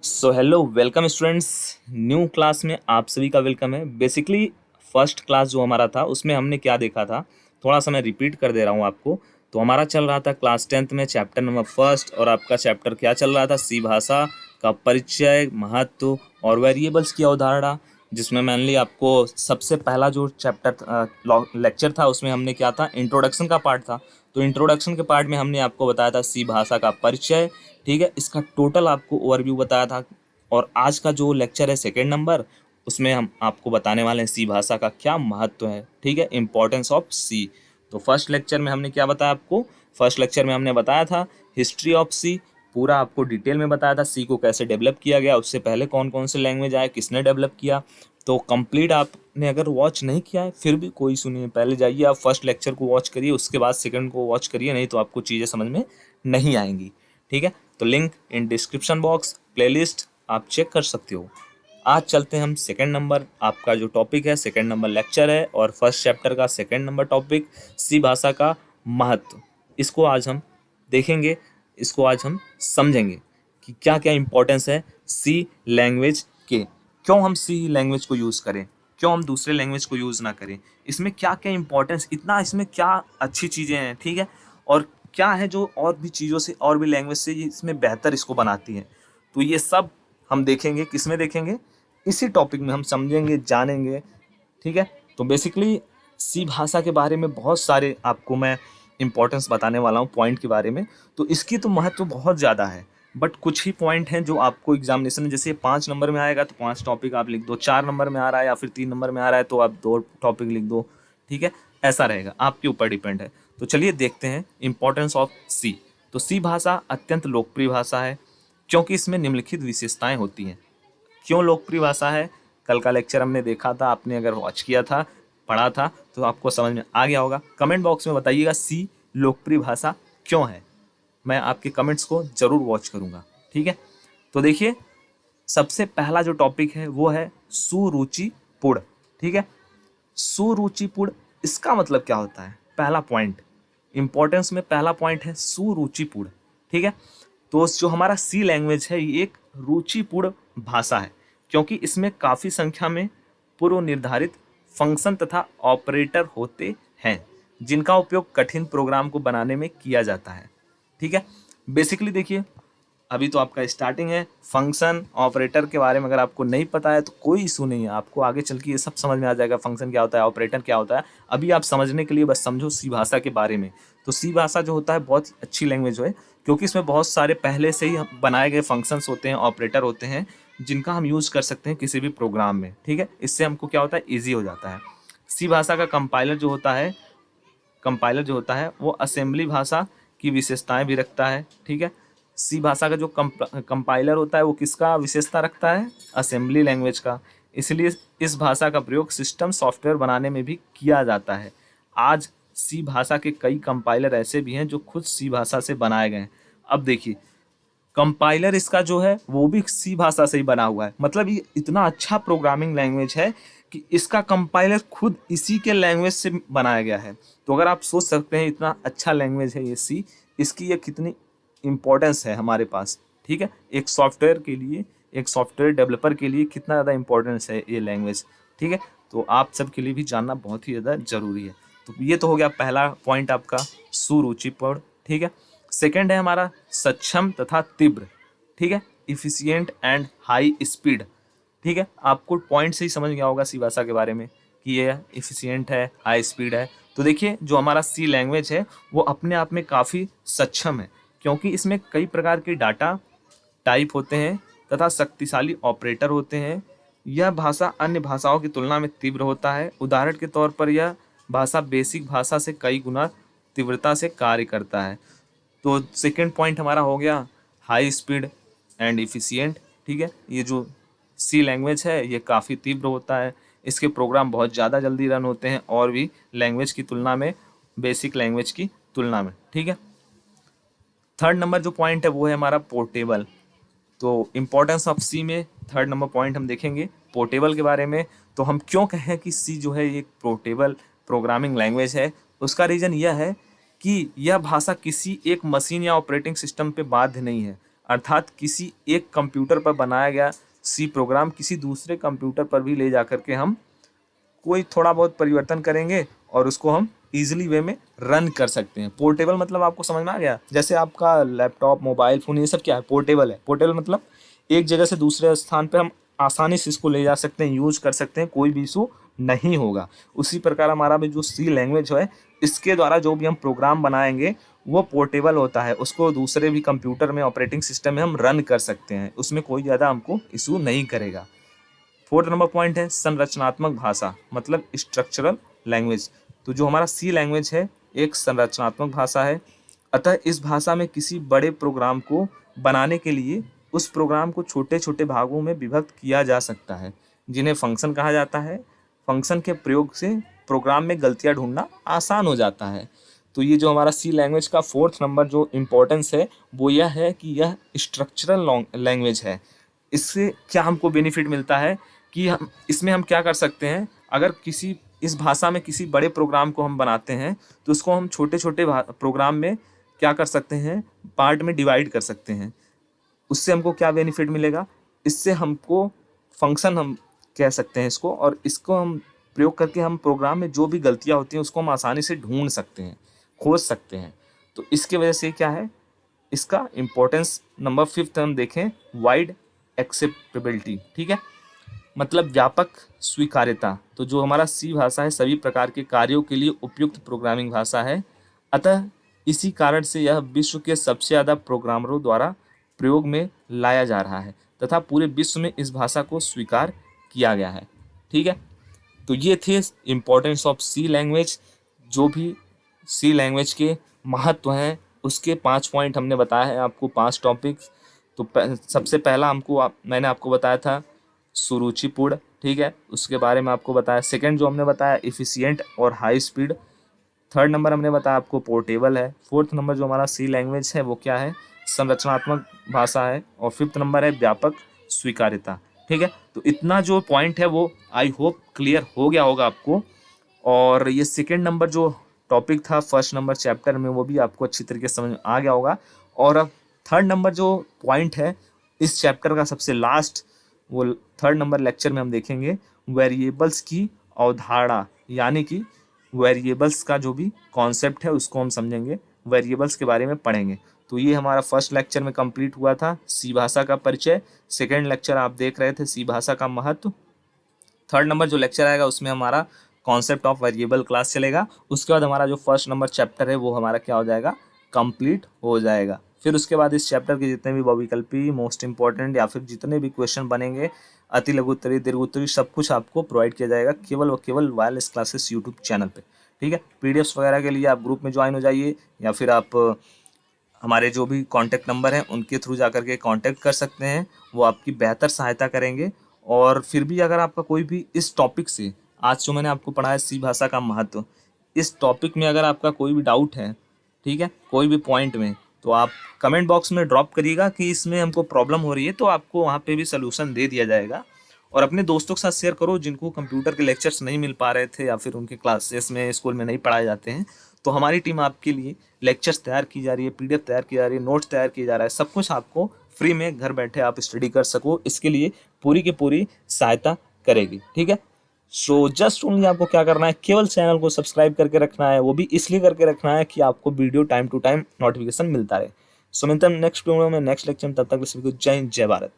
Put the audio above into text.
So hello welcome students. New class में आप सभी का वेलकम है। बेसिकली फर्स्ट क्लास जो हमारा था उसमें हमने क्या देखा था, थोड़ा सा मैं रिपीट कर दे रहा हूँ आपको। तो हमारा चल रहा था क्लास 10th में चैप्टर नंबर फर्स्ट, और आपका चैप्टर क्या चल रहा था, सी भाषा का परिचय, महत्व और वेरिएबल्स की अवधारणा। जिसमें मेनली आपको सबसे पहला जो चैप्टर लेक्चर था उसमें हमने क्या था, इंट्रोडक्शन का पार्ट था। तो इंट्रोडक्शन के पार्ट में हमने आपको बताया था सी भाषा का परिचय, ठीक है, इसका टोटल आपको ओवरव्यू बताया था। और आज का जो लेक्चर है सेकेंड नंबर, उसमें हम आपको बताने वाले हैं सी भाषा का क्या महत्व है, ठीक है, इंपॉर्टेंस ऑफ सी। तो फर्स्ट लेक्चर में हमने क्या बताया आपको, फर्स्ट लेक्चर में हमने बताया था हिस्ट्री ऑफ सी, पूरा आपको डिटेल में बताया था सी को कैसे डेवलप किया गया, उससे पहले कौन कौन से लैंग्वेज आए, किसने डेवलप किया। तो कंप्लीट आपने अगर वॉच नहीं किया है फिर भी कोई सुनिए, पहले जाइए आप फर्स्ट लेक्चर को वॉच करिए, उसके बाद सेकंड को वॉच करिए, नहीं तो आपको चीज़ें समझ में नहीं आएंगी, ठीक है। तो link in description box, playlist आप चेक कर सकते हो। आज चलते हैं हम सेकंड नंबर, आपका जो टॉपिक है सेकंड नंबर लेक्चर है और फर्स्ट चैप्टर का सेकंड नंबर टॉपिक सी भाषा का महत्व। इसको आज हम देखेंगे, इसको आज हम समझेंगे कि क्या क्या इंपॉर्टेंस है सी लैंग्वेज के, क्यों हम सी लैंग्वेज को यूज़ करें, क्यों हम दूसरे लैंग्वेज को यूज़ ना करें, इसमें क्या क्या इंपॉर्टेंस, इतना इसमें क्या अच्छी चीज़ें हैं, ठीक है, और क्या है जो और भी चीज़ों से, और भी लैंग्वेज से ये इसमें बेहतर इसको बनाती हैं। तो ये सब हम देखेंगे, किस में देखेंगे, इसी टॉपिक में हम समझेंगे, जानेंगे, ठीक है। तो बेसिकली सी भाषा के बारे में बहुत सारे आपको मैं इंपॉर्टेंस बताने वाला हूँ पॉइंट के बारे में। तो इसकी तो महत्व बहुत ज़्यादा है, बट कुछ ही पॉइंट हैं जो आपको एग्जामिनेशन में, जैसे 5 नंबर में आएगा तो 5 टॉपिक आप लिख दो, 4 नंबर में आ रहा है या फिर 3 नंबर में आ रहा है तो आप 2 टॉपिक लिख दो, ठीक है, ऐसा रहेगा, आपके ऊपर डिपेंड है। तो चलिए देखते हैं इंपॉर्टेंस ऑफ सी। तो सी भाषा अत्यंत लोकप्रिय भाषा है क्योंकि इसमें निम्नलिखित विशेषताएं होती हैं। क्यों लोकप्रिय भाषा है, कल का लेक्चर हमने देखा था, आपने अगर वॉच किया था, पढ़ा था, तो आपको समझ में आ गया होगा। कमेंट बॉक्स में बताइएगा सी लोकप्रिय भाषा क्यों है, मैं आपके कमेंट्स को जरूर वॉच करूंगा, ठीक है। तो देखिए, सबसे पहला जो टॉपिक है वो है सुरुचिपूर्ण, ठीक है। सुरुचिपूर्ण, इसका मतलब क्या होता है, पहला पॉइंट इंपॉर्टेंस में पहला पॉइंट है सुरुचिपूर्ण, ठीक है। तो जो हमारा सी लैंग्वेज है ये एक रुचिपूर्ण भाषा है क्योंकि इसमें काफ़ी संख्या में पूर्व निर्धारित फंक्शन तथा ऑपरेटर होते हैं जिनका उपयोग कठिन प्रोग्राम को बनाने में किया जाता है, ठीक है। बेसिकली देखिए, अभी तो आपका स्टार्टिंग है, फंक्शन ऑपरेटर के बारे में अगर आपको नहीं पता है तो कोई इशू नहीं है, आपको आगे चल के ये सब समझ में आ जाएगा, फंक्शन क्या होता है, ऑपरेटर क्या होता है। अभी आप समझने के लिए बस समझो सी भाषा के बारे में। तो सी भाषा जो होता है बहुत अच्छी लैंग्वेज है क्योंकि इसमें बहुत सारे पहले से ही बनाए गए फंक्शंस होते हैं, ऑपरेटर होते हैं जिनका हम यूज़ कर सकते हैं किसी भी प्रोग्राम में, ठीक है। इससे हमको क्या होता है, ईजी हो जाता है। सी भाषा का कंपाइलर जो होता है वो असेंबली भाषा की विशेषताएं भी रखता है, ठीक है। सी भाषा का जो कंपाइलर होता है वो किसका विशेषता रखता है, असेंबली लैंग्वेज का। इसलिए इस भाषा का प्रयोग सिस्टम सॉफ्टवेयर बनाने में भी किया जाता है। आज सी भाषा के कई कंपाइलर ऐसे भी हैं जो खुद सी भाषा से बनाए गए हैं। अब देखिए, कंपाइलर इसका जो है वो भी सी भाषा से ही बना हुआ है, मतलब ये इतना अच्छा प्रोग्रामिंग लैंग्वेज है कि इसका कंपाइलर खुद इसी के लैंग्वेज से बनाया गया है। तो अगर आप सोच सकते हैं इतना अच्छा लैंग्वेज है ये सी, इसकी ये कितनी इम्पोर्टेंस है हमारे पास, ठीक है। एक सॉफ्टवेयर के लिए, एक सॉफ्टवेयर डेवलपर के लिए कितना ज़्यादा इम्पोर्टेंस है ये लैंग्वेज, ठीक है। तो आप सब के लिए भी जानना बहुत ही ज़्यादा ज़रूरी है। तो ये तो हो गया पहला पॉइंट आपका सुरुचिपूर्ण, ठीक है। सेकंड है हमारा सक्षम तथा तीव्र, ठीक है, इफिशियंट एंड हाई स्पीड, ठीक है। आपको पॉइंट से ही समझ गया होगा सी भाषा के बारे में कि ये इफिशियंट है, हाई स्पीड है। तो देखिए, जो हमारा सी लैंग्वेज है वो अपने आप में काफ़ी सक्षम है क्योंकि इसमें कई प्रकार के डाटा टाइप होते हैं तथा शक्तिशाली ऑपरेटर होते हैं। यह भाषा अन्य भाषाओं की तुलना में तीव्र होता है। उदाहरण के तौर पर यह भाषा बेसिक भाषा से कई गुना तीव्रता से कार्य करता है। तो सेकंड पॉइंट हमारा हो गया हाई स्पीड एंड इफिशियंट, ठीक है। ये जो सी लैंग्वेज है ये काफ़ी तीव्र होता है, इसके प्रोग्राम बहुत ज़्यादा जल्दी रन होते हैं और भी लैंग्वेज की तुलना में, बेसिक लैंग्वेज की तुलना में, ठीक है। थर्ड नंबर जो पॉइंट है वो है हमारा पोर्टेबल। तो इम्पोर्टेंस ऑफ सी में थर्ड नंबर पॉइंट हम देखेंगे पोर्टेबल के बारे में। तो हम क्यों कहें कि सी जो है ये पोर्टेबल प्रोग्रामिंग लैंग्वेज है, उसका रीज़न यह है कि यह भाषा किसी एक मशीन या ऑपरेटिंग सिस्टम पे बाध्य नहीं है। अर्थात किसी एक कंप्यूटर पर बनाया गया सी प्रोग्राम किसी दूसरे कंप्यूटर पर भी ले जा कर के हम कोई थोड़ा बहुत परिवर्तन करेंगे और उसको हम ईजिली वे में रन कर सकते हैं। पोर्टेबल मतलब आपको समझ में आ गया, जैसे आपका लैपटॉप मोबाइल फ़ोन ये सब क्या है, पोर्टेबल है। पोर्टेबल मतलब एक जगह से दूसरे स्थान पर हम आसानी से इसको ले जा सकते हैं, यूज कर सकते हैं, कोई भी इशू नहीं होगा। उसी प्रकार हमारा भी जो सी लैंग्वेज है, इसके द्वारा जो भी हम प्रोग्राम बनाएंगे वो पोर्टेबल होता है, उसको दूसरे भी कंप्यूटर में ऑपरेटिंग सिस्टम में हम रन कर सकते हैं, उसमें कोई ज़्यादा हमको इशू नहीं करेगा। 4th नंबर पॉइंट है संरचनात्मक भाषा, मतलब स्ट्रक्चरल लैंग्वेज। तो जो हमारा सी लैंग्वेज है एक संरचनात्मक भाषा है, अतः इस भाषा में किसी बड़े प्रोग्राम को बनाने के लिए उस प्रोग्राम को छोटे छोटे भागों में विभक्त किया जा सकता है, जिन्हें फंक्शन कहा जाता है। फंक्शन के प्रयोग से प्रोग्राम में गलतियां ढूंढना आसान हो जाता है। तो ये जो हमारा सी लैंग्वेज का 4th नंबर जो इम्पोर्टेंस है वो यह है कि यह स्ट्रक्चरल लैंग्वेज है। इससे क्या हमको बेनिफिट मिलता है कि हम इसमें हम क्या कर सकते हैं, अगर किसी इस भाषा में किसी बड़े प्रोग्राम को हम बनाते हैं तो उसको हम छोटे छोटे प्रोग्राम में क्या कर सकते हैं, पार्ट में डिवाइड कर सकते हैं। उससे हमको क्या बेनिफिट मिलेगा, इससे हमको फंक्शन हम कह सकते हैं इसको, और इसको हम प्रयोग करके हम प्रोग्राम में जो भी गलतियां होती हैं उसको हम आसानी से ढूंढ सकते हैं, खोज सकते हैं। तो इसके वजह से क्या है, इसका इम्पोर्टेंस नंबर 5th हम देखें, वाइड एक्सेप्टेबिलिटी। ठीक है, मतलब व्यापक स्वीकार्यता। तो जो हमारा सी भाषा है सभी प्रकार के कार्यों के लिए उपयुक्त प्रोग्रामिंग भाषा है, अतः इसी कारण से यह विश्व के सबसे ज़्यादा प्रोग्रामरों द्वारा प्रयोग में लाया जा रहा है तथा पूरे विश्व में इस भाषा को स्वीकार किया गया है। ठीक है, तो ये थे इम्पोर्टेंस ऑफ सी लैंग्वेज। जो भी सी लैंग्वेज के महत्व हैं उसके 5 पॉइंट हमने बताया है आपको, 5 टॉपिक्स। तो सबसे पहला मैंने आपको बताया था सुरुचिपूर्ण, ठीक है, उसके बारे में आपको बताया। सेकंड जो हमने बताया एफिशिएंट और हाई स्पीड। 3rd नंबर हमने बताया आपको पोर्टेबल है। 4th नंबर जो हमारा सी लैंग्वेज है वो क्या है, संरचनात्मक भाषा है। और 5th नंबर है व्यापक स्वीकार्यता। ठीक है, तो इतना जो पॉइंट है वो आई होप क्लियर हो गया होगा आपको। और ये 2nd नंबर जो टॉपिक था 1st नंबर चैप्टर में वो भी आपको अच्छी तरीके से समझ में आ गया होगा। और अब 3rd नंबर जो पॉइंट है इस चैप्टर का सबसे लास्ट, वो 3rd नंबर लेक्चर में हम देखेंगे वेरिएबल्स की अवधारणा, यानी कि वेरिएबल्स का जो भी कॉन्सेप्ट है उसको हम समझेंगे, वेरिएबल्स के बारे में पढ़ेंगे। तो ये हमारा 1st लेक्चर में कंप्लीट हुआ था सी भाषा का परिचय। 2nd लेक्चर आप देख रहे थे सी भाषा का महत्व। 3rd नंबर जो लेक्चर आएगा उसमें हमारा कॉन्सेप्ट ऑफ वेरिएबल क्लास चलेगा। उसके बाद हमारा जो 1st नंबर चैप्टर है वो हमारा क्या हो जाएगा, कंप्लीट हो जाएगा। फिर उसके बाद इस चैप्टर के जितने भी बहुविकल्पी, मोस्ट इंपॉर्टेंट या फिर जितने भी क्वेश्चन बनेंगे, अति लघु उत्तरीय, दीर्घ उत्तरीय, सब कुछ आपको प्रोवाइड किया जाएगा केवल और केवल वायरलेस क्लासेस यूट्यूब चैनल पे। ठीक है, पीडीएफ्स वगैरह के लिए आप ग्रुप में ज्वाइन हो जाइए या फिर आप हमारे जो भी कॉन्टैक्ट नंबर हैं उनके थ्रू जा करके कॉन्टैक्ट कर सकते हैं, वो आपकी बेहतर सहायता करेंगे। और फिर भी अगर आपका कोई भी इस टॉपिक से, आज जो मैंने आपको पढ़ाया सी भाषा का महत्व, इस टॉपिक में अगर आपका कोई भी डाउट है, ठीक है, कोई भी पॉइंट में, तो आप कमेंट बॉक्स में ड्रॉप करिएगा कि इसमें हमको प्रॉब्लम हो रही है, तो आपको वहाँ पे भी सलूशन दे दिया जाएगा। और अपने दोस्तों के साथ शेयर करो जिनको कंप्यूटर के लेक्चर्स नहीं मिल पा रहे थे या फिर उनके क्लासेस में स्कूल में नहीं पढ़ाए जाते हैं, तो हमारी टीम आपके लिए लेक्चर्स तैयार की जा रही है, पीडीएफ तैयार की जा रही है, नोट्स तैयार किया जा रहा है, सब कुछ आपको फ्री में घर बैठे आप स्टडी कर सको, इसके लिए पूरी की पूरी सहायता करेगी। ठीक है, सो जस्ट ओनली आपको क्या करना है, केवल चैनल को सब्सक्राइब करके रखना है, वो भी इसलिए करके रखना है कि आपको video time to time notification मिलता रहे। सो मिलते हैं नेक्स्ट वीडियो में, नेक्स्ट लेक्चर में, तब तक सभी को जय हिंद, जय भारत।